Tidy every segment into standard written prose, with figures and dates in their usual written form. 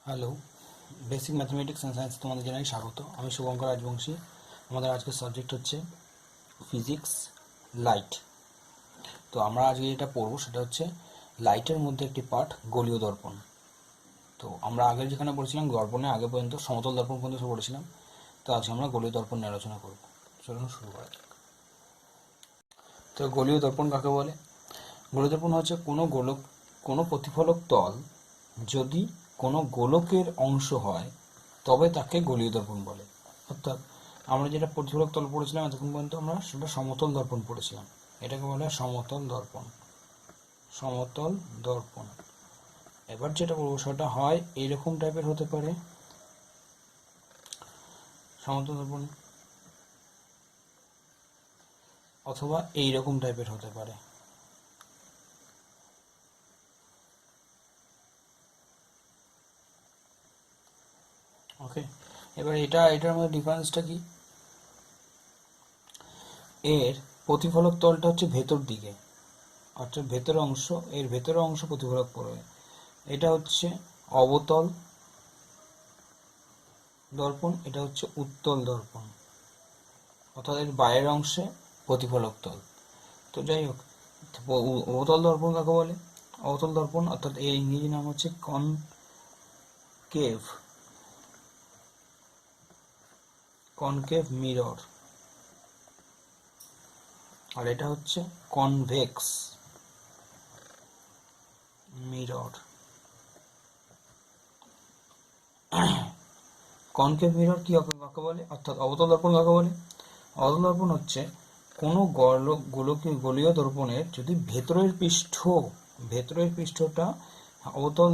Hello, basic mathematics and science তোমাদের জানাই স্বাগত। আমি শুভঙ্কর রাজবংশী। আমাদের আজকের সাবজেক্ট হচ্ছে ফিজিক্স, লাইট। তো আমরা আজকে যেটা পড়বো সেটা হচ্ছে লাইটের মধ্যে একটি পার্ট গোলীয় দর্পণ। তো আমরা আগে যেখানে পড়েছিলাম দর্পণে আগে পর্যন্ত সমতল দর্পণ পর্যন্ত পড়েছিলাম। তো আজকে আমরা গোলীয় দর্পণ নিয়ে আলোচনা করব। চলুন শুরু করা যাক। তো গোলীয় দর্পণ কাকে বলে? গোলীয় দর্পণ হচ্ছে কোনো প্রতিফলক তল যদি কোনো গোলকের অংশ হয় তবে তাকে গোলীয় দর্পণ বলে। অর্থাৎ আমরা যেটা প্রতিফলক তল পড়েছিলাম এতক্ষণ পর্যন্ত আমরা সেটা সমতল দর্পণ পড়েছিলাম। এটাকে বলে সমতল দর্পণ। সমতল দর্পণ। এবার যেটা বলবো সেটা হয় এইরকম টাইপের হতে পারে সমতল দর্পণ, অথবা এইরকম টাইপের হতে পারে। ওকে, এবার এটার মধ্যে ডিফারেন্সটা কি? এর প্রতিফলক তলটা হচ্ছে ভেতর দিকে, অর্থাৎ ভেতরের অংশ প্রতিফলক পড়বে। এটা হচ্ছে অবতল দর্পণ, এটা হচ্ছে উত্তল দর্পণ, অর্থাৎ এর বাইরের অংশে প্রতিফলক তল। তো যাই হোক, অবতল দর্পণ কাকে বলে? অবতল দর্পণ অর্থাৎ এর ইংরেজি নাম হচ্ছে কনকেভ মিরর, আর এটা হচ্ছে কনভেক্স মিরর। কনকেভ মিরর কাকে বলে, অর্থাৎ অবতল দর্পণ কাকে বলে? অবতল দর্পণ হচ্ছে কোনো গোলীয় দর্পণের যদি ভেতরের পৃষ্ঠটা অবতল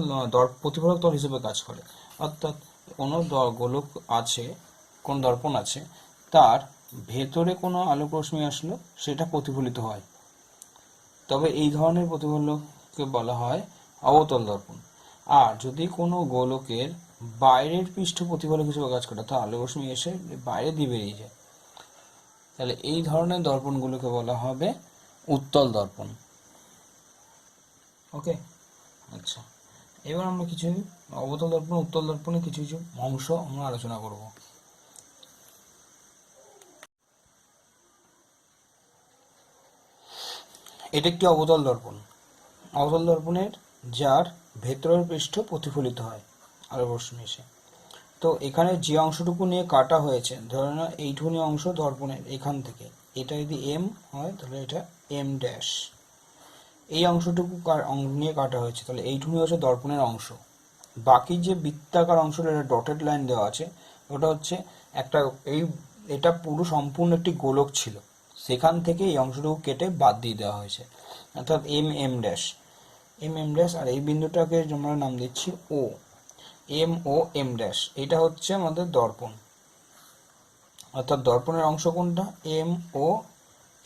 প্রতিফলক তল হিসেবে কাজ করে। অর্থাৎ কোনো গোলক আছে, কোন দর্পণ আছে, তার ভেতরে কোনো আলোক রশ্মি আসলো সেটা প্রতিফলিত হয়, তবে এই ধরনের প্রতিফলককে বলা হয় অবতল দর্পণ। আর যদি কোনো গোলকের বাইরের পৃষ্ঠ প্রতিফলক হিসেবে কাজ করে, অর্থাৎ আলোক রশ্মি এসে বাইরে দিয়ে বেরিয়ে যায়, তাহলে এই ধরনের দর্পণগুলোকে বলা হবে উত্তল দর্পণ। ওকে, আচ্ছা, এবার আমরা কিছু অবতল দর্পণ উত্তল দর্পণের কিছু কিছু অংশ আমরা আলোচনা করব। এটা একটি অবতল দর্পণ। অবতল দর্পণের যার ভেতরের পৃষ্ঠ প্রতিফলিত হয় আলোক রশ্মি এসে। তো এখানে যে অংশটুকু নিয়ে কাটা হয়েছে, ধরে নাও এইটুকুনি অংশ দর্পণের এখান থেকে, এটা যদি এম হয় তাহলে এটা এম ড্যাশ। এই অংশটুকু নিয়ে কাটা হয়েছে, তাহলে এইটুকুনি হচ্ছে দর্পণের অংশ। বাকি যে বৃত্তাকার অংশটা ডটেড লাইন দেওয়া আছে, ওটা হচ্ছে একটা এটা পুরো সম্পূর্ণ একটি গোলক ছিল, সেখান থেকে এই অংশটুকু কেটে বাদ দিয়ে দেওয়া হয়েছে, অর্থাৎ এম ড্যাশ। আর এই বিন্দুটাকে আমরা নাম দিচ্ছি ও, এম ড্যাশ। এটা হচ্ছে আমাদের দর্পণ, অর্থাৎ দর্পণের অংশ কোনটা?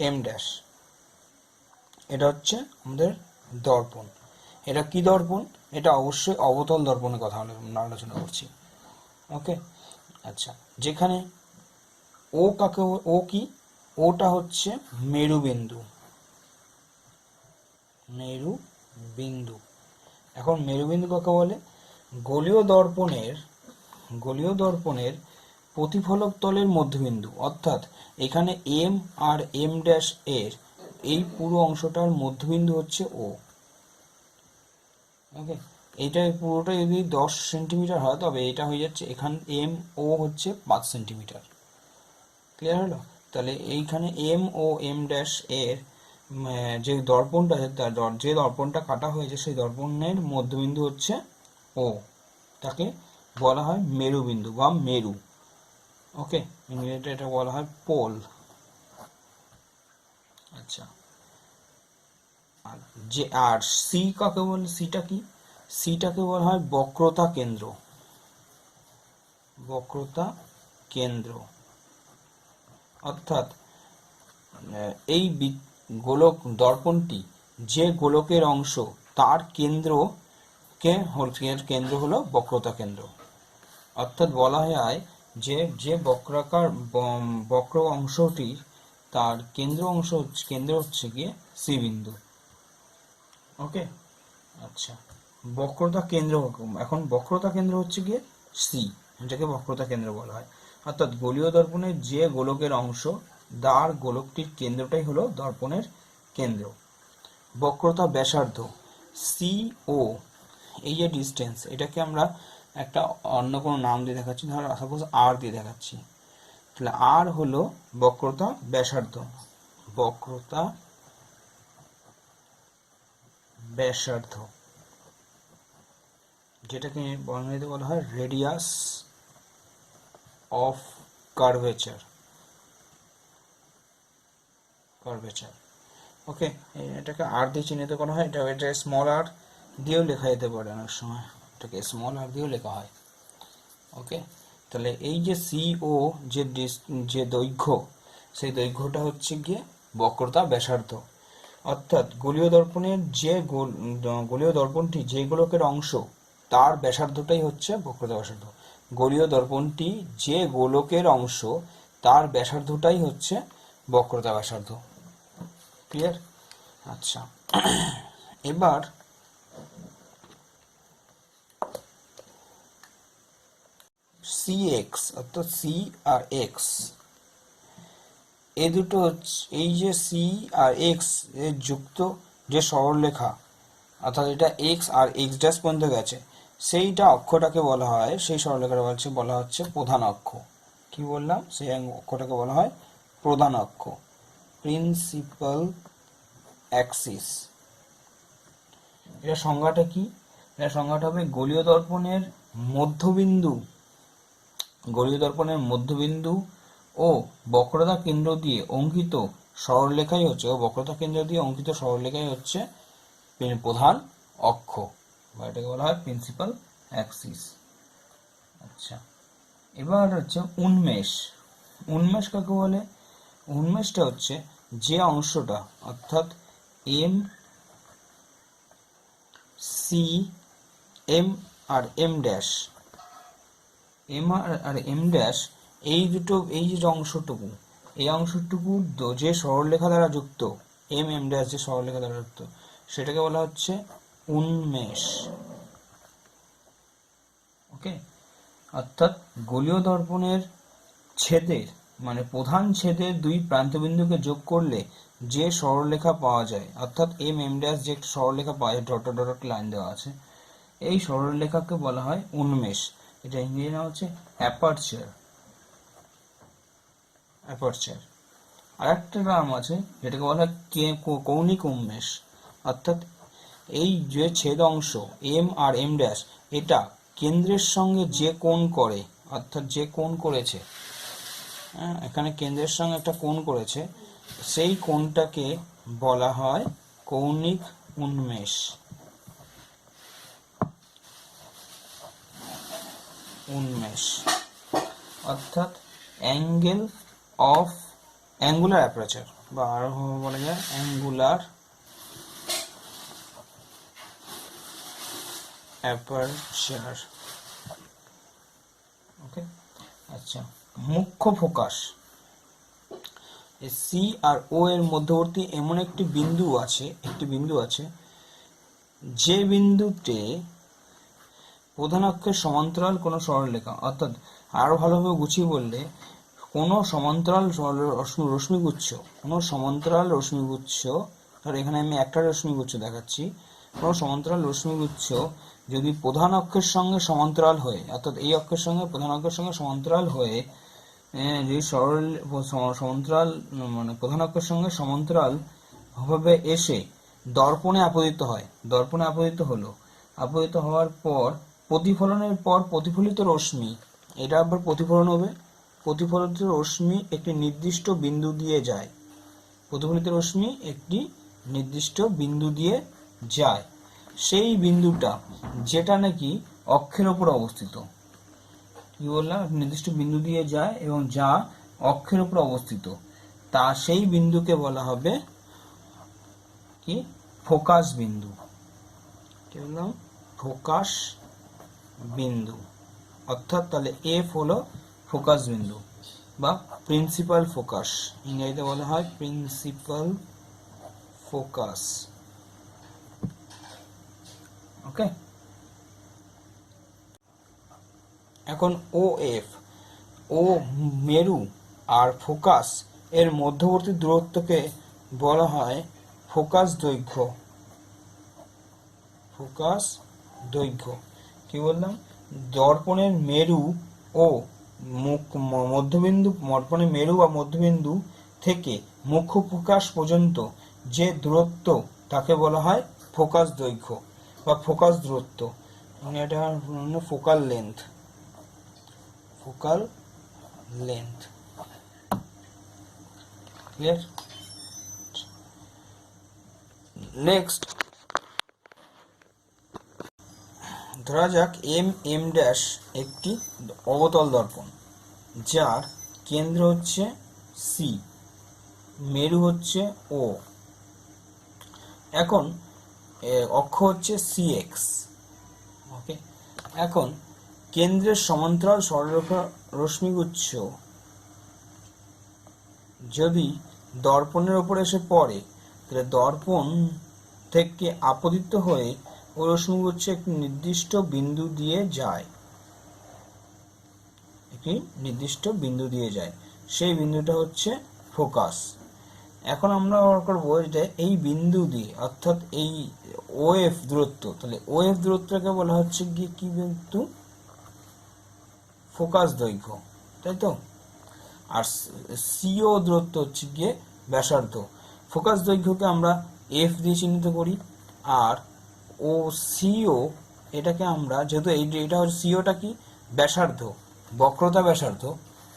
M dash. এটা হচ্ছে আমাদের দর্পণ। এটা কি দর্পণ? এটা অবশ্যই অবতল দর্পণের কথা আলোচনা করছি। ওকে, আচ্ছা, যেখানে ও কি? ওটা হচ্ছে মেরুবিন্দু। এখন মেরুবিন্দু কাকে বলে? গোলীয় দর্পণের প্রতিফলক তলের মধ্যবিন্দু, অর্থাৎ এখানে এম আর এম ড্যাশ এর এই পুরো অংশটার মধ্যবিন্দু হচ্ছে ও। ওকে, এইটা পুরোটা যদি 10 সেন্টিমিটার হয় তবে এটা হয়ে যাচ্ছে, এখান এম ও হচ্ছে 5 সেন্টিমিটার। ক্লিয়ার হলো? তাহলে এইখানে এম ও এম ড্যাশ এর যে দর্পণটা যে দর্পণটা কাটা হয়েছে সেই দর্পণের মধ্যবিন্দু হচ্ছে ও, তাকে বলা হয় মেরুবিন্দু বা মেরু। ওকে, ইংরেজিতে এটা বলা হয় পোল। আচ্ছা, আর সি কাকে বলে? সিটাকে বলা হয় বক্রতা কেন্দ্র। অর্থাৎ এই গোলক দর্পণটি যে গোলকের অংশ, তার কেন্দ্র হলো বক্রতা কেন্দ্র। অর্থাৎ বলা হয় যে বক্র অংশটি তার কেন্দ্র হচ্ছে গিয়ে সি বিন্দু। ওকে, আচ্ছা, বক্রতা কেন্দ্র, এখন বক্রতা কেন্দ্র হচ্ছে গিয়ে সি, যেটাকে বক্রতা কেন্দ্র বলা হয়। অর্থাৎ গোলীয় দর্পণের যে গোলকের অংশ, তার গোলকটির কেন্দ্রটাই হলো দর্পণের কেন্দ্র। বক্রতা ব্যাসার্ধ সি ও, এই যে ডিস্টেন্স, এটাকে আমরা একটা অন্য কোনো নাম দিয়ে দেখাচ্ছি, ধরো সাপোজ আর দিয়ে দেখাচ্ছি, তাহলে আর হলো বক্রতা ব্যাসার্ধ। বক্রতা ব্যাসার্ধ, যেটাকে বাংলাতে বলা হয় রেডিয়াস অফ কার্ভেচার। ওকে, এটাকে আর দিয়ে চিহ্নিত করা হয়। এটা স্মল আর দিয়েও লেখা যেতে পারে, অনেক সময় এটাকে স্মল আর দিয়েও লেখা হয়। ওকে, তাহলে এই যে সি ও যে দৈর্ঘ্য, সেই দৈর্ঘ্যটা হচ্ছে গিয়ে বক্রতা ব্যাসার্ধ। অর্থাৎ গোলীয় দর্পণের যে গোলীয় দর্পণটি যে গোলকের অংশ, তার ব্যাসার্ধটাই হচ্ছে বক্রতা ব্যাসার্ধ। গোলীয় দর্পণটি যে গোলকের অংশ, তার ব্যাসার্ধটাই হচ্ছে বক্রতা ব্যাসার্ধ। ক্লিয়ার? আচ্ছা, এবার সি এক্স, অর্থাৎ সি আর এক্স, এই দুটো এই যে সি আর এক্স এর যুক্ত যে সরলরেখা, অর্থাৎ এটা এক্স আর এক্স ড্যাশ পর্যন্ত গেছে, সেইটা অক্ষটাকে বলা হয়, সেই সরলরেখাটা বলা হচ্ছে প্রধান অক্ষ। কি বললাম? সেই অক্ষটাকে বলা হয় প্রধান অক্ষ, প্রিন্সিপাল অ্যাক্সিস। এটা সংজ্ঞাটা কি? এটা সংজ্ঞাটা হবে গোলীয় দর্পণের মধ্যবিন্দু, ও বক্রতা কেন্দ্র দিয়ে অঙ্কিত সরলরেখাই হচ্ছে প্রধান অক্ষ, বা এটাকে বলা হয় প্রিন্সিপাল অ্যাক্সিস। আচ্ছা, এবার হচ্ছে উন্মেষ। উন্মেষ কাকে বলে? উন্মেষটা হচ্ছে যে অংশটা, অর্থাৎ M C M R M dash, M dash, এই যে অংশটুকু, এই অংশটুকু যে সরলরেখা দ্বারা যুক্ত, এম ড্যাশ যে সরলরেখা দ্বারা যুক্ত, সেটাকে বলা হচ্ছে উন্মেষ। ওকে, অর্থাৎ গোলীয় দর্পণের ছেদের, মানে প্রধান ছেদের দুই প্রান্তবিন্দুকে যোগ করলে যে সরলরেখা পাওয়া যায়, অর্থাৎ এম ড্যাশ যে একটা সরলরেখা পাওয়া যায়, ডট ডট লাইন দেওয়া আছে, এই সরলরেখাকে বলা হয় উন্মেষ। এটা ইংরেজি নাম হচ্ছে অ্যাপারচার। আর একটা নাম আছে যেটাকে বলা হয় কৌণিক উন্মেষ। অর্থাৎ এই যে ছেদ অংশ এম আর এম ড্যাশ, এটা কেন্দ্রের সঙ্গে যে কোণ করে, অর্থাৎ যে কোণ করেছে, এখানে কেন্দ্রের সঙ্গে একটা কোণ করেছে, সেই কোণটাকে বলা হয় কৌণিক উন্মেষ। অর্থাৎ অ্যাঙ্গুলার অ্যাপারচার, বা আরো বলা যায় অ্যাঙ্গুলার অ্যাপারচার। ওকে, আচ্ছা, মুখ্য ফোকাস। সি আর ও এর মধ্যবর্তী এমন একটি বিন্দু আছে যে বিন্দুতে প্রধান অক্ষের সমান্তরাল কোনো সরলরেখা, অর্থাৎ আরো ভালোভাবে গুছিয়ে বললে, কোনো সমান্তরাল রশ্মিগুচ্ছ, ধর এখানে আমি একটা রশ্মিগুচ্ছ দেখাচ্ছি, কোনো সমান্তরাল রশ্মিগুচ্ছ যদি প্রধান অক্ষের সঙ্গে সমান্তরাল হয়ে, অর্থাৎ এই অক্ষের সঙ্গে প্রধান অক্ষের সঙ্গে সমান্তরাল হয়ে, যদি সমান্তরাল মানে প্রধান অক্ষের সঙ্গে সমান্তরাল ভাবে এসে দর্পণে আপতিত হয়, আপতিত হওয়ার পর প্রতিফলনের পর প্রতিফলিত রশ্মি, এটা আবার প্রতিফলন হবে, প্রতিফলিত রশ্মি একটি নির্দিষ্ট বিন্দু দিয়ে যায়, সেই বিন্দুটা যেটা নাকি অক্ষের উপর অবস্থিত, কি বললাম, নির্দিষ্ট বিন্দু দিয়ে যায় এবং যা অক্ষের উপর অবস্থিত, তা সেই বিন্দুকে বলা হবে কি? ফোকাস বিন্দু। কি বললাম? ফোকাস বিন্দু। অর্থাৎ তাহলে এফ হলো ফোকাস বিন্দু বা প্রিন্সিপাল ফোকাস, ইংরেজিতে বলা হয় প্রিন্সিপাল ফোকাস। ওকে, এখন ও এফ, ও মেরু আর ফোকাস এর মধ্যবর্তী দূরত্বকে বলা হয় ফোকাস দৈর্ঘ্য। ফোকাস দৈর্ঘ্য কি বললাম? দর্পণের মেরু ও দর্পণের মেরু বা মধ্যবিন্দু থেকে মুখ্য ফোকাস পর্যন্ত যে দূরত্ব তাকে বলা হয় ফোকাস দৈর্ঘ্য বা ফোকাস দূরত্ব। মানে এটা focal length. Focal length clear? Next ধরা যাক এম ড্যাশ একটি অবতল দর্পণ, যার কেন্দ্র হচ্ছে সি, মেরু হচ্ছে ও, এখন অক্ষ হচ্ছে সিএক্স। ওকে, এখন কেন্দ্রের সমান্তরাল সরলরেখা রশ্মিগুচ্ছ যদি দর্পণের ওপর এসে পড়ে, তাহলে দর্পণ থেকে আপতিত হয়ে ও রশ্মিগুচ্ছ একটি নির্দিষ্ট বিন্দু দিয়ে যায়। একটি নির্দিষ্ট বিন্দু দিয়ে যায়, সেই বিন্দুটা হচ্ছে ফোকাস। এখন আমরা ব্যবহার করবো যে এই বিন্দু দিয়ে, অর্থাৎ এই ওএফ দূরত্ব, তাহলে ওএফ দূরত্বকে বলা হচ্ছে গিয়ে কি বিন্দু? ফোকাস দৈর্ঘ্য, তাই তো? আর সিও দূরত্ব হচ্ছে গিয়ে ব্যাসার্ধ। ফোকাস দৈর্ঘ্যকে আমরা এফ দিয়ে চিহ্নিত করি, আর ও সিও এটাকে আমরা, যেহেতু এটা হচ্ছে সিওটা কি ব্যাসার্ধ, বক্রতা ব্যাসার্ধ,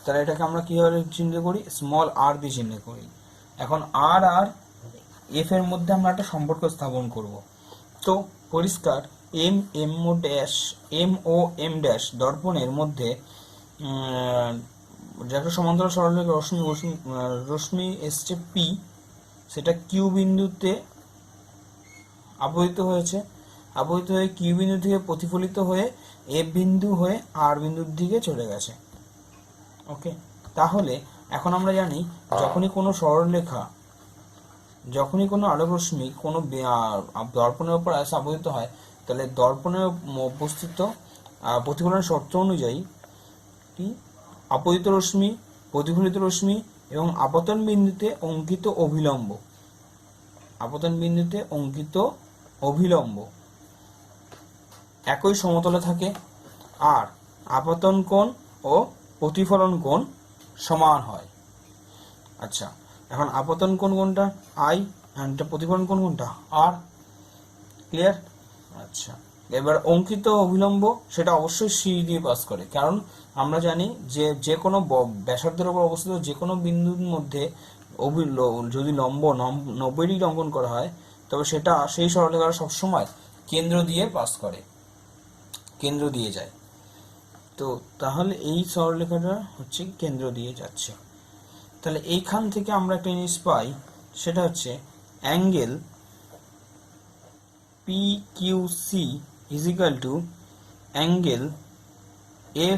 তাহলে এটাকে আমরা কিভাবে চিহ্নিত করি? স্মল আর দিয়ে চিহ্নিত করি। এখন আর আর এফ এর মধ্যে আমরা একটা সম্পর্ক স্থাপন করব। তো পরিষ্কার এম ও এম ড্যাশ দর্পণের মধ্যে যে একটা সমান্তরাল সরলরেখা রশ্মি এসছে পি, সেটা কিউ বিন্দুতে আপতিত হয়েছে, আপতিত হয়ে কিউ বিন্দু থেকে প্রতিফলিত হয়ে এফ বিন্দু হয়ে আর বিন্দুর দিকে চলে গেছে। ওকে, তাহলে এখন আমরা জানি যখনই কোনো সরলরেখা, যখনই কোনো আলোক রশ্মি কোনো দর্পণের উপর এসে আপতিত হয়, তাহলে দর্পণে উপস্থিত প্রতিফলন শর্ত অনুযায়ী কি আপতিত রশ্মি, প্রতিফলিত রশ্মি এবং আপতন বিন্দুতে অঙ্কিত অভিলম্ব, আপতন বিন্দুতে অঙ্কিত অভিলম্ব একই সমতলে থাকে, আর আপতন কোণ ও প্রতিফলন কোণ সমান হয়। আচ্ছা, এখন আপতন কোণ কোনটা? আই, আর প্রতিফলন কোণ কোনটা? আর। ক্লিয়ার? আচ্ছা, এবার অঙ্কিত অভিলম্ব সেটা অবশ্যই সি দিয়ে পাস করে, কারণ আমরা জানি যে যে কোনো ব্যাসার্ধের উপর অবস্থিত যে কোনো বিন্দুর মধ্যে যদি লম্ব 90 ডিগ্রি অঙ্কন করা হয়, তবে সেটা সেই সরলরেখা সবসময় কেন্দ্র দিয়ে পাস করে, কেন্দ্র দিয়ে যায়। তো তাহলে এই সরলরেখাটা হচ্ছে কেন্দ্র দিয়ে যাচ্ছে। তাহলে এইখান থেকে আমরা একটা জিনিস পাই, সেটা হচ্ছে angle PQC is equal to angle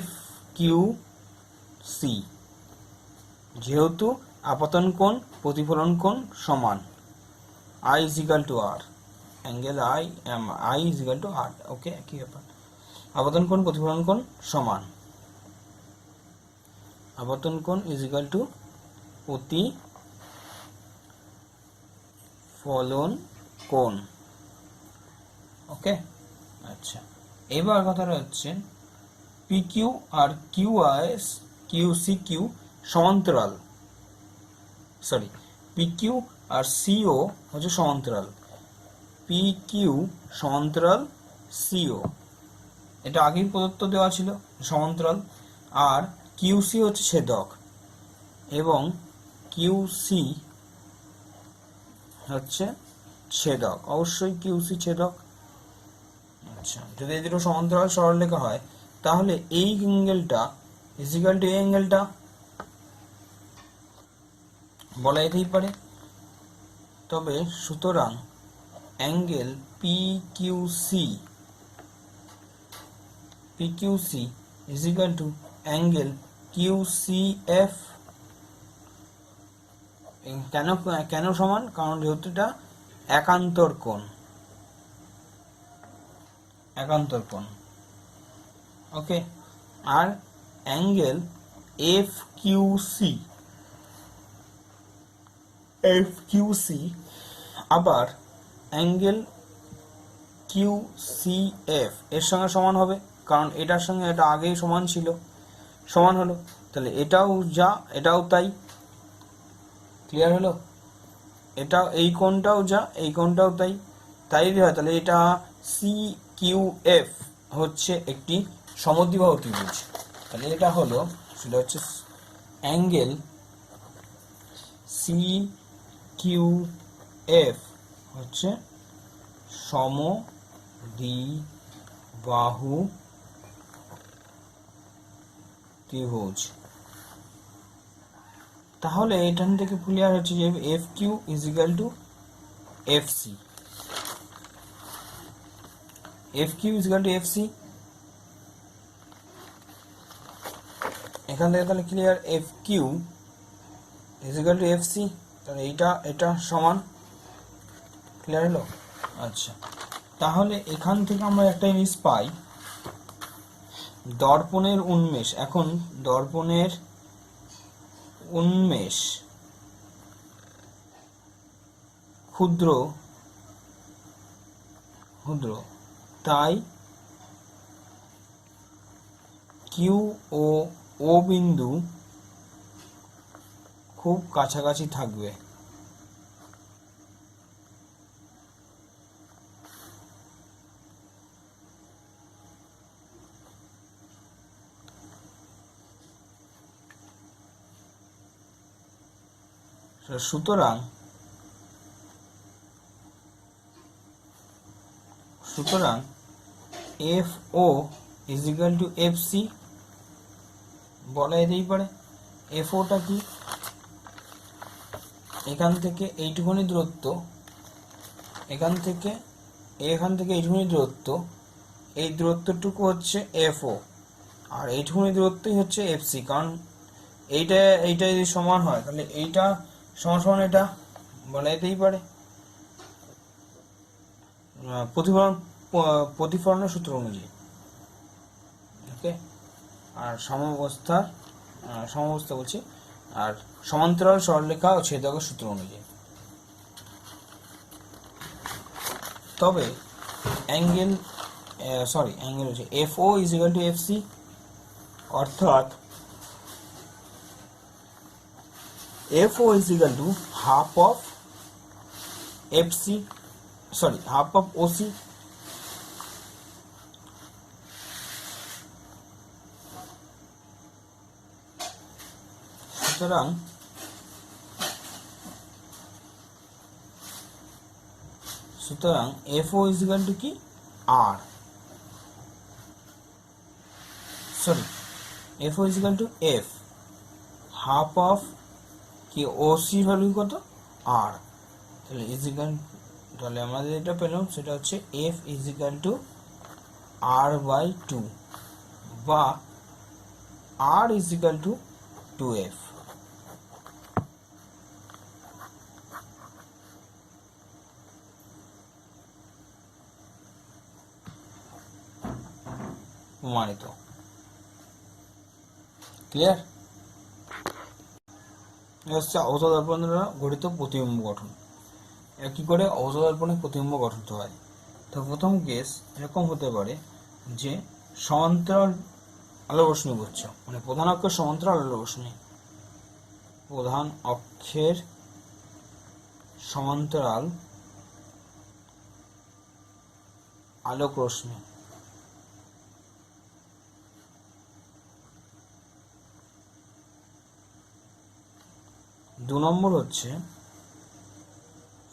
FQC, যেহেতু আপতন কোণ প্রতিফলন কোণ সমান, I is equal to R, angle I is equal to R। ওকে, একই ব্যাপার, আপতন কোণ প্রতিফলন কোণ সমান, আপতন কোণ is equal to প্রতিফলন কোণ। ওকে, আচ্ছা, এবার কথাটা হচ্ছে PQ আর QC সমান্তরাল, সরি PQ আর CO হচ্ছে সমান্তরাল, PQ সমান্তরাল CO, এটা আগেই প্রদত্ত দেওয়া ছিল সমান্তরাল, আর QC হচ্ছে ছেদক এবং QC হচ্ছে ছেদক, অবশ্যই QC ছেদক। আচ্ছা, যদি এই দুটো সমান্তরাল সরলরেখা হয়, তাহলে এই অ্যাঙ্গেলটা ইজ ইকুয়াল টু এই অ্যাঙ্গেলটা বলা যেতেই পারে। তবে সুতরাং angle PQC is equal to angle QCF। কেন সমান? কারণ যেহেতু এটা একান্তর কোণ, একান্তর কোণ। ওকে, আর অ্যাঙ্গেল এফ কিউ সি আবার অ্যাঙ্গেল কিউ সি এফ এর সঙ্গে সমান হবে, কারণ এটার সঙ্গে এটা আগেই সমান ছিল, সমান হলো। তাহলে এটাও যা এটাও তাই। ক্লিয়ার হলো? এটা এই কোণটাও যা এই কোণটাও তাই। তাই যদি হয় তাহলে এটা সি কিউ এফ হচ্ছে একটি সমদ্বিবাহু ত্রিভুজ। তাহলে এটা হলো, সেটা হচ্ছে অ্যাঙ্গেল সি কিউ এফ হচ্ছে সমদ্বিবাহু ত্রিভুজ। তাহলে এখান থেকে ক্লিয়ার হচ্ছে যে F Q is equal to F C, F Q is equal to F C. এখান থেকে তাহলে clear, F Q is equal to F C. তাহলে এটা সমান। ক্লিয়ার হলো? আচ্ছা, তাহলে এখান থেকে আমরা একটা জিনিস পাই, দর্পণের উন্মেষ। এখন দর্পণের উন্মেষ ক্ষুদ্র ক্ষুদ্র, তাই কিউ ও ও বিন্দু খুব কাছাকাছি থাকবে। সুতরাং সুতরাং F O is equal to F C বলা যেতেই পারে। এফ ওটা কি, এখান থেকে এইটুকুনি দূরত্ব, এখান থেকে এইটুকুনি দূরত্ব, এই দূরত্বটুকু হচ্ছে এফ ও, আর এইটুকুনি দূরত্বই হচ্ছে এফ সি। কারণ এইটা যদি সমান হয় তাহলে এইটা সমান সমান এটা বলা যেতেই পারে। প্রতিফলনের সূত্র অনুযায়ী। ওকে, আর সমাবস্থা বলছি, আর সমান্তরাল সরলরেখা ও ছেদকের সূত্র অনুযায়ী। তবে অ্যাঙ্গেল হচ্ছে F O is equal to F C, অর্থাৎ F O is equal to half of O C. সুতরাং F O is equal to কি, আর F O is equal to F, half of কি ও সি ভ্যালু কত, আর। তাহলে তাহলে আমাদের এটা পেলাম, সেটা হচ্ছে F is equal to R by two, বা R is equal two 2f। প্রমাণিত। ক্লিয়ার? হচ্ছে অবতল দর্পণ দ্বারা গঠিত প্রতিবিম্ব গঠন। কি করে অবতল দর্পণে প্রতিবিম্ব গঠিত হয়? তো প্রথম কেস এরকম হতে পারে যে সমান্তরাল আলো রশ্মি বুঝছো, মানে প্রধান অক্ষের সমান্তরাল আলো রশ্মি, প্রধান অক্ষের সমান্তরাল আলোক রশ্মি। দু নম্বর হচ্ছে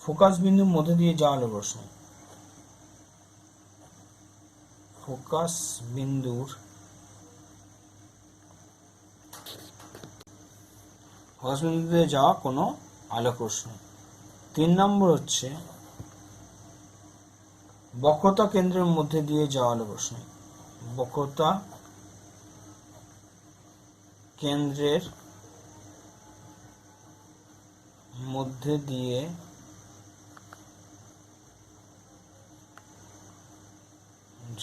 ফোকাস বিন্দুর মধ্যে দিয়ে যাওয়া আলোক রশ্মি। ফোকাস বিন্দুতে যাওয়া কোনো আলোক রশ্মি। 3 নম্বর হচ্ছে বক্রতা কেন্দ্রের মধ্যে দিয়ে যাওয়া আলোক রশ্মি। বক্রতা কেন্দ্রের মধ্যে দিয়ে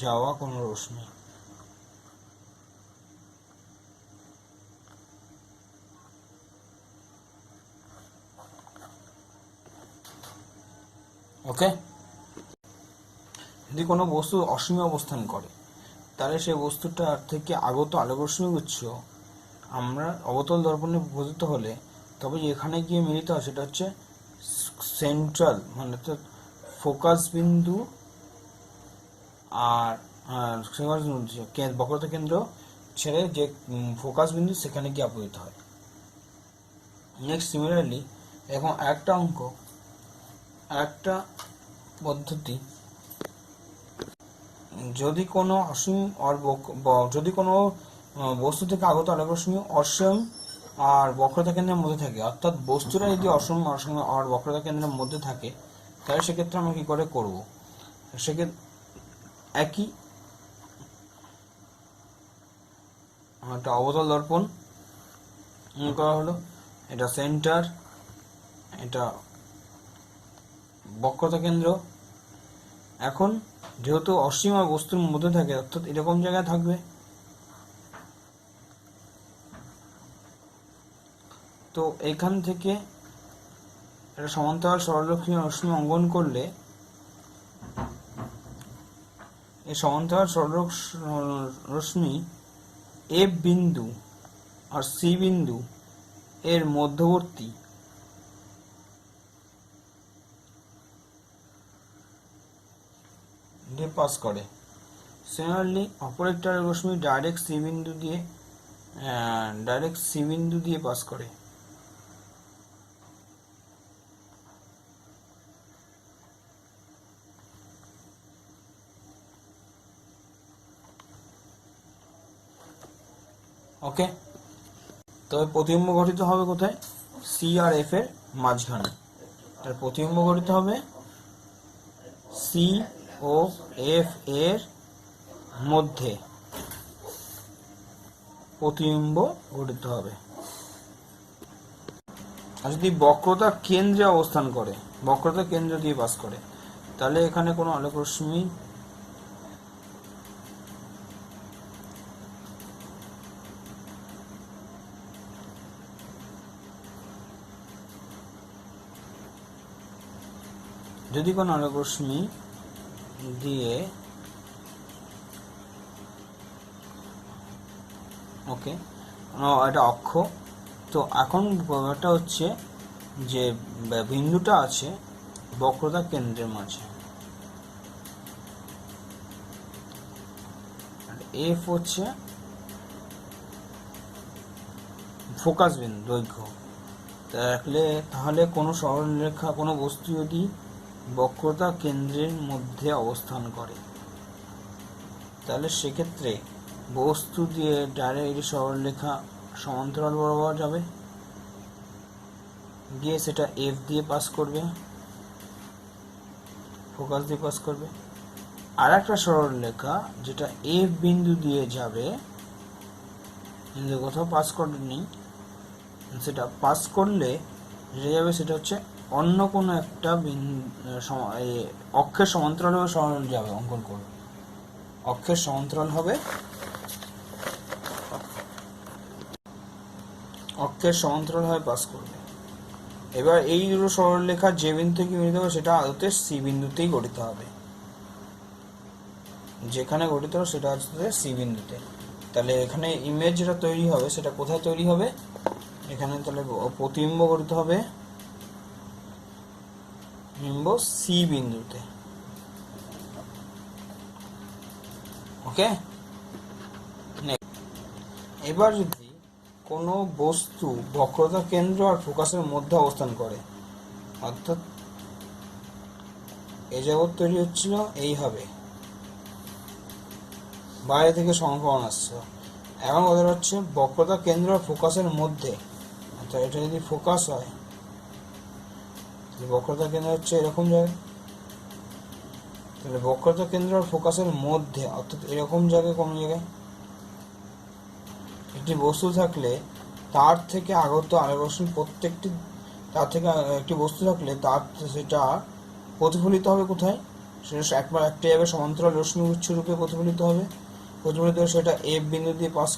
যাওয়া কোনো রশ্মি। ওকে, যদি কোনো বস্তু অসীমে অবস্থান করে তাহলে সেই বস্তুটার থেকে আগত আলোকরশ্মি উৎস আমরা অবতল দর্পণে পতিত হলে তবে এখানে গিয়ে মিলিত হয় সেটা হচ্ছে সেন্ট্রাল, মানে অর্থাৎ ফোকাস বিন্দু আর বক্রতা কেন্দ্র ছেড়ে যে ফোকাস বিন্দু সেখানে গিয়ে আপতিত হয়। নেক্সট সিমিলারলি এখন একটা পদ্ধতি, যদি কোনো অসীম যদি কোনো বস্তু থেকে আগত আলোকরশ্মি অসীম আর বক্রতা কেন্দ্রের মধ্যে থাকে, অর্থাৎ বস্তুটা যদি অসীম আর বক্রতা কেন্দ্রের মধ্যে থাকে তাহলে সেক্ষেত্রে আমরা কি করে করব, সেক্ষেত্রে একই একটা অবতল দর্পণ করা হলো, এটা সেন্টার, এটা বক্রতা কেন্দ্র। এখন যেহেতু অসীম আর বস্তুর মধ্যে থাকে অর্থাৎ এরকম জায়গায় থাকবে, তো এখান থেকে একটা সমান্তরাল সরলরশ্মি অঙ্কন করলে এই সমান্তরাল সরলরশ্মি এফ বিন্দু আর সি বিন্দু এর মধ্যবর্তী দিয়ে পাস করে। সিমিলারলি অপর একটা রশ্মি ডাইরেক্ট সি বিন্দু দিয়ে পাস করে। ওকে, তবে প্রতিবিম্ব গঠিত হবে কোথায়? সি আর এফ এর মাঝখানে। তার প্রতিবিম্ব গঠিত হবে সি ও এফ এর মধ্যে, প্রতিবিম্ব গঠিত হবে। আর যদি বক্রতা কেন্দ্রে অবস্থান করে, বক্রতা কেন্দ্র দিয়ে পাস করে, তাহলে এখানে কোনো আলোকরশ্মি যদি কোনো আলোকরশ্মি দিয়ে ওকে এটা অক্ষ, তো এখন ব্যাপারটা হচ্ছে যে বিন্দুটা আছে বক্রতা কেন্দ্রের মাঝে, এফ হচ্ছে ফোকাস বিন্দু দৈর্ঘ্য। তাহলে কোনো সরলরেখা, কোনো বস্তু যদি বক্রতা কেন্দ্রের মধ্যে অবস্থান করে তাহলে সেক্ষেত্রে বস্তু দিয়ে ডাইরেক্ট সরলরেখা সমান্তরাল বরাবর যাবে, গিয়ে সেটা এফ দিয়ে পাস করবে, ফোকাস দিয়ে পাস করবে। আর একটা সরলরেখা যেটা এফ বিন্দু দিয়ে যাবে, কিন্তু কোথাও পাস করেনি, সেটা পাস করলে যেটা যাবে সেটা হচ্ছে অন্য কোনো একটা অক্ষের সমান্তরাল হবে, সরল যাবে, অঙ্কন করবে, অক্ষের সমান্তরাল হবে, অক্ষের সমান্তরাল হয়ে পাস করবে। এবার এই দুটো সরলরেখা যে বিন্দু থেকে মিলিত হবে সেটা আদতে সি বিন্দুতেই গঠিত হবে, যেখানে গঠিত হবে সেটা হচ্ছে সি বিন্দুতে। তাহলে এখানে ইমেজ যেটা তৈরি হবে সেটা কোথায় তৈরি হবে? এখানে তাহলে প্রতিবিম্ব গঠিত হবে বিম্ব সি বিন্দুতে। ওকে, এবার যদি কোনো বস্তু বক্রতা কেন্দ্র আর ফোকাসের মধ্যে অবস্থান করে, অর্থাৎ এই জগৎ তৈরি হচ্ছিল এইভাবে, বাইরে থেকে সংক্রমণ আসছে, এখন কথা হচ্ছে বক্রতা কেন্দ্র আর ফোকাসের মধ্যে, অর্থাৎ এটা যদি ফোকাস হয়, বক্রতা কেন্দ্র হচ্ছে এরকম জায়গায়, তাহলে বক্রতা কেন্দ্র আর ফোকাসের মধ্যে অর্থাৎ এরকম জায়গায়, কোনো জায়গায় একটি বস্তু থাকলে তার থেকে আগত আলোকরশ্মি তার থেকে একটি বস্তু থাকলে সেটা প্রতিফলিত হবে কোথায়? সেটা একবার একটা জায়গায় সমান্তরাল রশ্মি উৎস রূপে প্রতিফলিত হবে, সেটা এফ বিন্দু দিয়ে পাস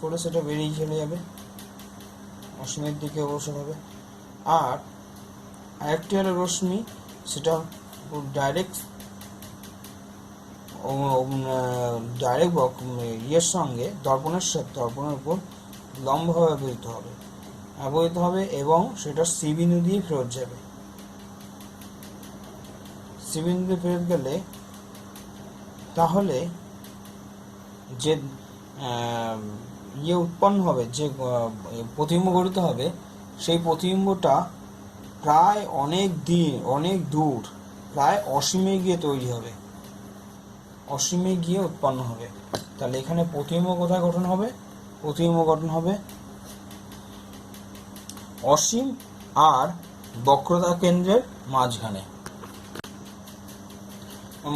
করে সেটা বেরিয়ে চলে যাবে, অসীমের দিকে অগ্রসর হবে। আর আরেকটি হলো রশ্মি সেটা ডাইরেক্ট ইয়ের সঙ্গে দর্পণের উপর লম্বভাবে আবহিত হবে এবং সেটা সি বিন্দু দিয়ে ফেরত যাবে। সি বিন্দু দিয়ে ফেরত গেলে তাহলে যে উৎপন্ন হবে, যে প্রতিবিম্ব গঠিত হবে, সেই প্রতিবিম্বটা প্রায় অনেক দূর, প্রায় অসীমে গিয়ে তৈরি হবে, অসীমে গিয়ে উৎপন্ন হবে। তাহলে এখানে প্রতিবিম্ব কোথায় গঠন হবে? প্রতিবিম্ব গঠন হবে অসীম আর বক্রতা কেন্দ্রের মাঝখানে।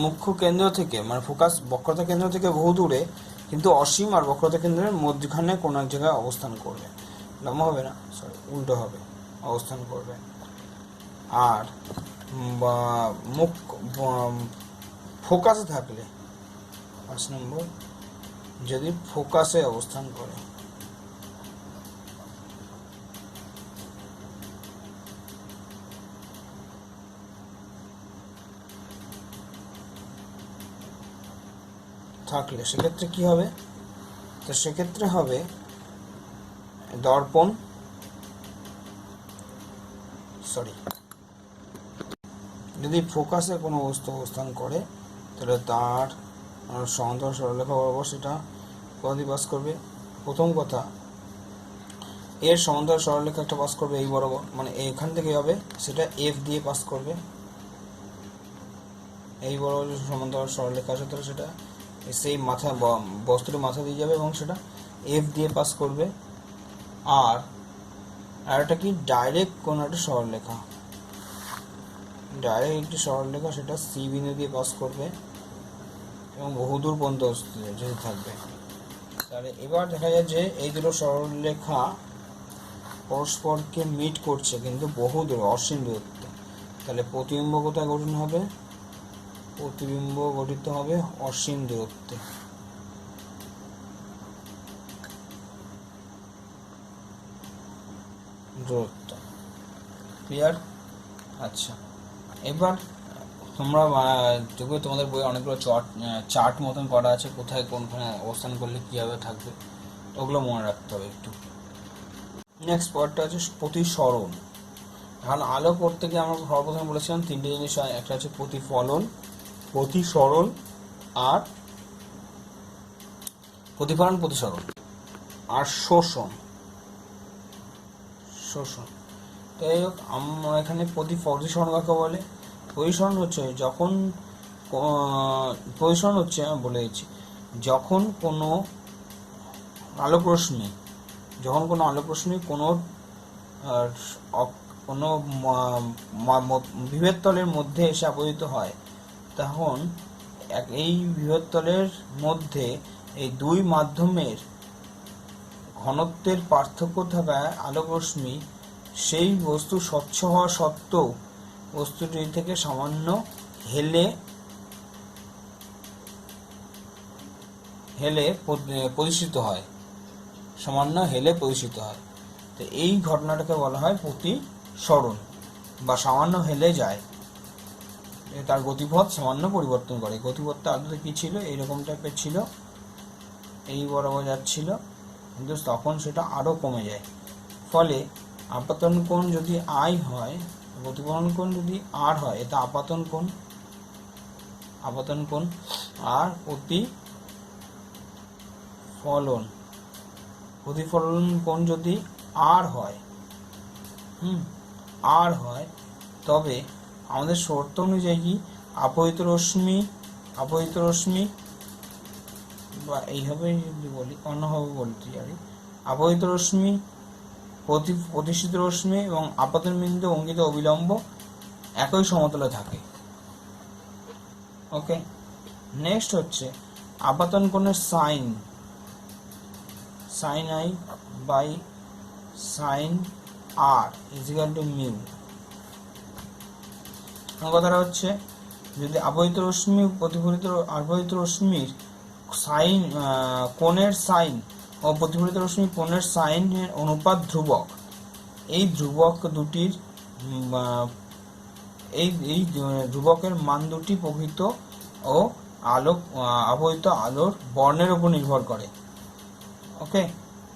মুখ্য কেন্দ্র থেকে মানে ফোকাস বক্রতা কেন্দ্র থেকে বহু দূরে, কিন্তু অসীম আর বক্রতা কেন্দ্রের মধ্যখানে কোনো এক জায়গায় অবস্থান করবে। লম্বা হবে না, সরি উল্টো হবে, অবস্থান করবে। আর ফোকাসে থাকলে 5 নম্বর, যদি ফোকাসে অবস্থান করে থাকলে সেক্ষেত্রে কি হবে? তো সেক্ষেত্রে হবে দর্পণ যদি ফোকাসে কোনো বস্তু অবস্থান করে তাহলে তার সমান্তরাল সরলরেখা বরাবর সেটা কোথায় পাস করবে? প্রথম কথা, এর সমান্তরাল সরলরেখা একটা পাস করবে এই বরাবর, মানে এখান থেকে হবে সেটা এফ দিয়ে পাস করবে। এই বরাবর সমান্তরাল সরলরেখা আছে তাহলে সেটা সেই বস্তুর মাথা দিয়ে যাবে এবং সেটা এফ দিয়ে পাস করবে। আর একটা কি ডাইরেক্ট কোন একটা সরলরেখা, একটি সরলরেখা সেটা সি বিন্দু দিয়ে পাস করবে এবং বহুদূর পর্যন্ত যেতে থাকবে। তাহলে এবার দেখা যায় যে এই দুটো সরলরেখা পরস্পরকে মিট করছে কিন্তু বহুদূর, অসীম দূরত্বে। তাহলে প্রতিবিম্ব কোথায় গঠন হবে? প্রতিবিম্ব গঠিত হবে অসীম দূরত্বে। ক্লিয়ার? আচ্ছা, এবার তোমরা তোমাদের বইয়ে অনেকগুলো চার্ট মতন করা আছে, কোথায় কোনখানে অবস্থান করলে কীভাবে থাকবে, ওগুলো মনে রাখতে হবে একটু। নেক্সট পার্টটা আছে প্রতিসরণ। কারণ আলো করতে গিয়ে আমরা সর্বপ্রথমে বলেছিলাম 3টে জিনিস হয়, একটা হচ্ছে প্রতিফলন, প্রতিসরণ আর প্রতিসরণ আর শোষণ। তাই হোক, আমরা এখানে প্রতিসরণ কাকে বলে? প্রতিসরণ হচ্ছে আমি বলে দিচ্ছি, যখন কোনো আলোক রশ্মি কোনো বিভেদ তলের মধ্যে এসে আপতিত হয়, তখন এই বিভেদ তলের মধ্যে এই দুই মাধ্যমের ঘনত্বের পার্থক্য থাকায় আলোক রশ্মি সেই বস্তু স্বচ্ছ হওয়া সত্ত্বেও বস্তুটি থেকে সামান্য হেলে প্রতিষ্ঠিত হয়, তো এই ঘটনাটাকে বলা হয় প্রতিসরণ, বা সামান্য হেলে যায়, তার গতিপথ সামান্য পরিবর্তন করে। গতিপথটা আদতে কি ছিল? এইরকম টাইপের ছিল, এই বরাবর যাচ্ছিল, কিন্তু তখন সেটা আরো কমে যায়। ফলে আপাতন কোণ যদি আই হয়, প্রতিফলন কোণ যদি আর হয়, এটা আপাতন কোণ, আর প্রতিফলন কোণ যদি আর হয়, তবে আমাদের শর্ত অনুযায়ী কি আপতিত রশ্মি বা এইভাবে যদি বলি, অন্যভাবে বলতে পারি, আপতিত রশ্মি, প্রতিষ্ঠিত রশ্মি এবং আপাতন বিন্দু অঙ্কিত অবিলম্ব একই সমতলে থাকে। ওকে, নেক্সট হচ্ছে আপাতন কোণের sine I by sine R is equal to mu. কথাটা হচ্ছে, যদি আপতিত রশ্মি আপতিত রশ্মির সাইন কোণের সাইন ও প্রতিফলিত রশ্মি কোণের সাইনের অনুপাত ধ্রুবক, এই ধ্রুবক দুটির এই এই ধ্রুবকের মান দুটি প্রকৃত ও আলোক আপতিত আলোর বর্ণের উপর নির্ভর করে। ওকে,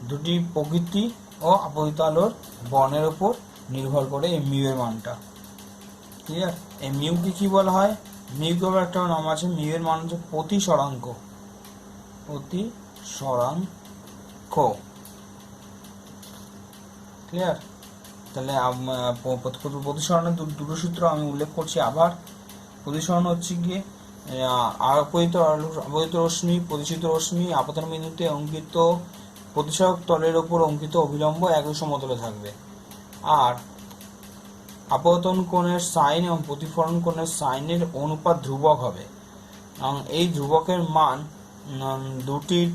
দুটি প্রকৃতি ও আপতিত আলোর বর্ণের উপর নির্ভর করে এই মিউ এর মানটা। ক্লিয়ার? এই মিউকে কি বলা হয়? মিউকে আবার একটা নাম আছে, মিউ এর মান হচ্ছে প্রতিসরাঙ্ক। প্রতিসরাঙ্ক। ক্লিয়ার? তাহলে প্রতিসরণের দুটো সূত্র আমি উল্লেখ করছি আবার। প্রতিসরণ হচ্ছে গিয়ে আপতিত রশ্মি, প্রতিসিত রশ্মি আপতন বিন্দুতে অঙ্কিত প্রতিসরক তলের উপর অঙ্কিত অভিলম্ব একই সমতলে থাকবে। আর আপতন কোণের সাইন এবং প্রতিফলন কোণের সাইনের অনুপাত ধ্রুবক হবে। এবং এই ধ্রুবকের মান দুটির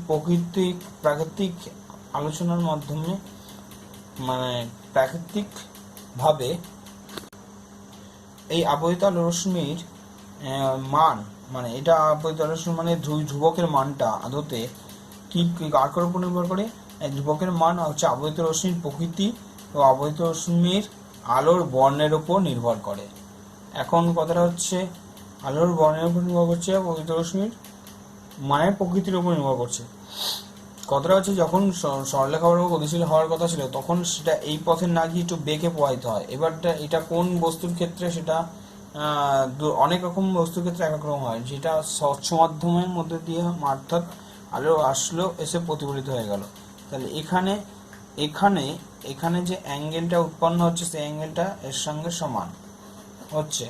প্রাকৃতিক আলোচনার মাধ্যমে, মানে প্রাকৃতিকভাবে এই আপতিত আলো রশ্মির মান, মানে এটা আপতিত আলো রশ্মি মানে ধ্রুবকের মানটা আদতে কি কার উপর নির্ভর করে? ধ্রুবকের মান হচ্ছে আপতিত রশ্মির প্রকৃতি ও আপতিত রশ্মির আলোর বর্ণের উপর নির্ভর করে। এখন কথাটা হচ্ছে আলোর বর্ণের উপর নির্ভর করছে, আপতিত রশ্মির মানের প্রকৃতির উপর নির্ভর করছে। কথাটা হচ্ছে যখন সরলরেখা বরাবর গতিশীল হওয়ার কথা ছিল তখন সেটা এই পথে না গিয়ে একটু বেঁকে প্রবাহিত হয়। এবার এটা কোন বস্তুর ক্ষেত্রে? সেটা অনেক রকম বস্তুর ক্ষেত্রে এক এক রকম হয়। যেটা স্বচ্ছ মাধ্যমের মধ্যে দিয়ে অর্থাৎ আলো আসলো, এসে প্রতিফলিত হয়ে গেল। তাহলে এখানে যে অ্যাঙ্গেলটা উৎপন্ন হচ্ছে সেই অ্যাঙ্গেলটা এর সঙ্গে সমান হচ্ছে,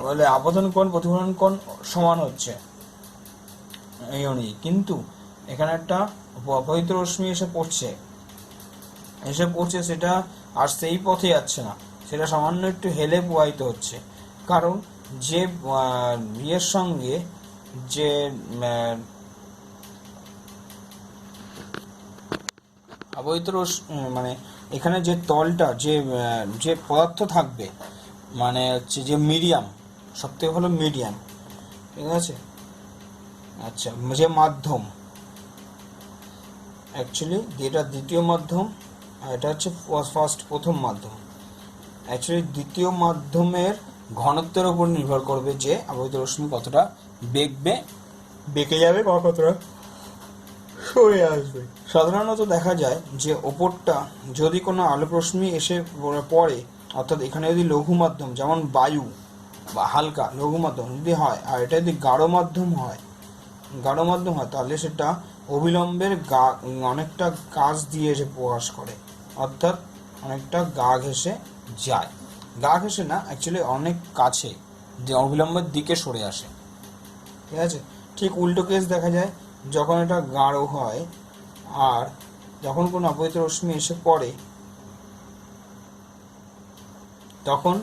বলে আপতন কোণ প্রতিফলন কোণ সমান হচ্ছে এই অনুযায়ী। কিন্তু এখানে একটা অপহিত রশ্মি এসে পড়ছে, সেটা আর সেই পথে যাচ্ছে না, সেটা সামান্য একটু হেলে প্রবাহিত হচ্ছে। কারণ যে ইয়ের সঙ্গে যে আপতিত মানে এখানে যে তলটা যে পদার্থ থাকবে, মানে হচ্ছে যে মিডিয়াম, সব থেকে ভালো মিডিয়াম, ঠিক আছে? আচ্ছা, যে মাধ্যম, অ্যাকচুয়ালি এটা দ্বিতীয় মাধ্যম আর এটা হচ্ছে প্রথম মাধ্যম। অ্যাকচুয়ালি দ্বিতীয় মাধ্যমের ঘনত্বের উপর নির্ভর করবে যে আপতিত রশ্মি কতটা বেঁকে যাবে বা কতটা সরে আসবে। সাধারণত দেখা যায় যে ওপরটা যদি কোনো আলোক রশ্মি এসে পড়ে, অর্থাৎ এখানে যদি লঘু মাধ্যম যেমন বায়ু বা হালকা লঘু মাধ্যম যদি হয়, আর এটা যদি গাঢ় মাধ্যম হয় তাহলে সেটা অবিলম্বের অনেকটা কাছ দিয়ে এসে প্রকাশ করে, অর্থাৎ অনেকটা গা ঘেঁষে যায়। গা ঘেঁষে না, অ্যাকচুয়ালি অনেক কাছে, যে অবিলম্বের দিকে সরে আসে। ঠিক আছে? ঠিক উল্টো কেস দেখা যায় যখন এটা গাঢ় হয়, আর যখন কোনো আপতিত রশ্মি এসে পড়ে তখন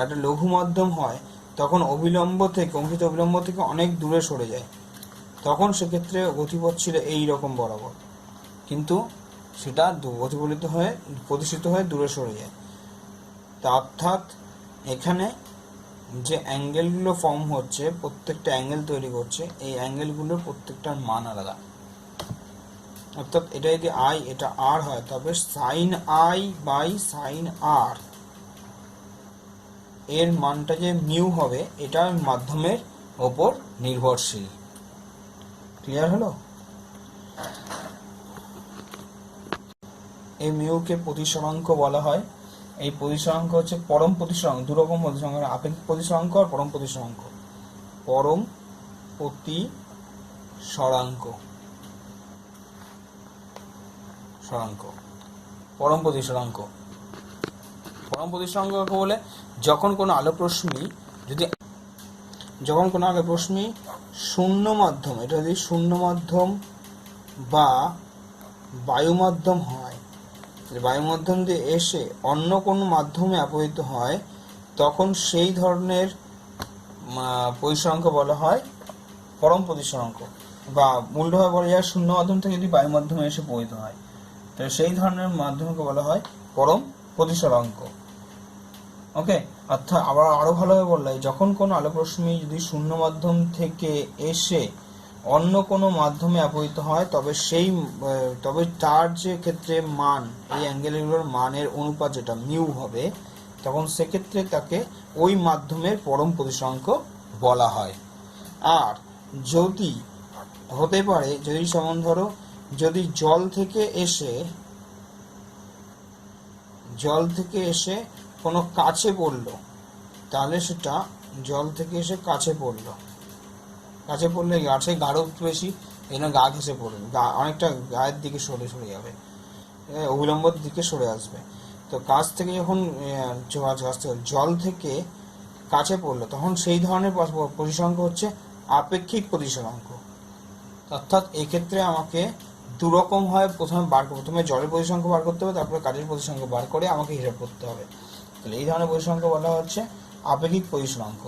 একটা লঘু মাধ্যম হয়, তখন অঙ্কিত অবিলম্ব থেকে অনেক দূরে সরে যায়। তখন সেক্ষেত্রে গতিপথ ছিল এইরকম বরাবর, কিন্তু সেটা প্রতিষ্ঠিত হয়ে দূরে সরে যায়। তা অর্থাৎ এখানে যে অ্যাঙ্গেলগুলো ফর্ম হচ্ছে, প্রত্যেকটা অ্যাঙ্গেল তৈরি করছে, এই অ্যাঙ্গেলগুলোর প্রত্যেকটার মান আলাদা। অর্থাৎ এটা যদি আই, এটা আর হয়, তবে সাইন আই বাই সাইন আর এর মানটা যে মিউ হবে, এটা মাধ্যমের ওপর নির্ভরশীল। ক্লিয়ার হলো? এই মিউকে প্রতিসরাঙ্ক বলা হয়। এই প্রতিসরাঙ্ক হচ্ছে পরম প্রতিসরাঙ্ক। দুরকম প্রতিসরাঙ্ক, আপেক্ষিক প্রতিসরাঙ্ক আর পরম প্রতিসরাঙ্ক। পরম প্রতিসরাঙ্ক পরম প্রতিসরাঙ্ক কাকে বলে? যখন কোনো আলোক রশ্মি শূন্য মাধ্যম, এটা যদি শূন্য মাধ্যম বা বায়ু মাধ্যম হয়, বায়ু মাধ্যম দিয়ে এসে অন্য কোনো মাধ্যমে আপতিত হয়, তখন সেই ধরনের প্রতিসরাঙ্ক বলা হয় পরম প্রতিসরাঙ্ক। বা উল্টোভাবে বলা যায়, শূন্য মাধ্যম থেকে যদি বায়ু মাধ্যমে এসে পতিত হয়, তাহলে সেই ধরনের মাধ্যমকে বলা হয় পরম প্রতিসরাঙ্ক। ওকে, অর্থাৎ আরো ভালোভাবে বললে, যখন কোনো আলোক রশ্মি যদি শূন্য মাধ্যম থেকে এসে অন্য কোনো মাধ্যমে আপতিত হয়, তবে তার যে ক্ষেত্রে মান, এই অ্যাঙ্গেলগুলোর মানের অনুপাত যেটা মিউ হবে, তখন সেক্ষেত্রে তাকে ওই মাধ্যমের পরম প্রতিসরাঙ্ক বলা হয়। আর যদি হতে পারে, যদি যেমন ধরো যদি জল থেকে এসে কোনো কাছে পড়লো, তাহলে সেটা জল থেকে এসে কাছে পড়লে গাছে গাঢ় বেশি, এখানে গা ঘেসে পড়বে, অনেকটা গায়ের দিকে সরে যাবে, অবিলম্বর দিকে সরে আসবে। তো কাছ থেকে যখন জল থেকে কাছে পড়লো, তখন সেই ধরনের প্রতিসরাঙ্ক হচ্ছে আপেক্ষিক প্রতিসরাঙ্ক। অর্থাৎ এক্ষেত্রে আমাকে দুরকম হয়, প্রথমে জলের প্রতিসরাঙ্ক বার করতে হবে, তারপরে কাজের প্রতিসরাঙ্ক বার করে আমাকে হিসাব করতে হবে। তাহলে এই ধরনের প্রতিসরাঙ্ক বলা হচ্ছে আপেক্ষিক প্রতিসরাঙ্ক।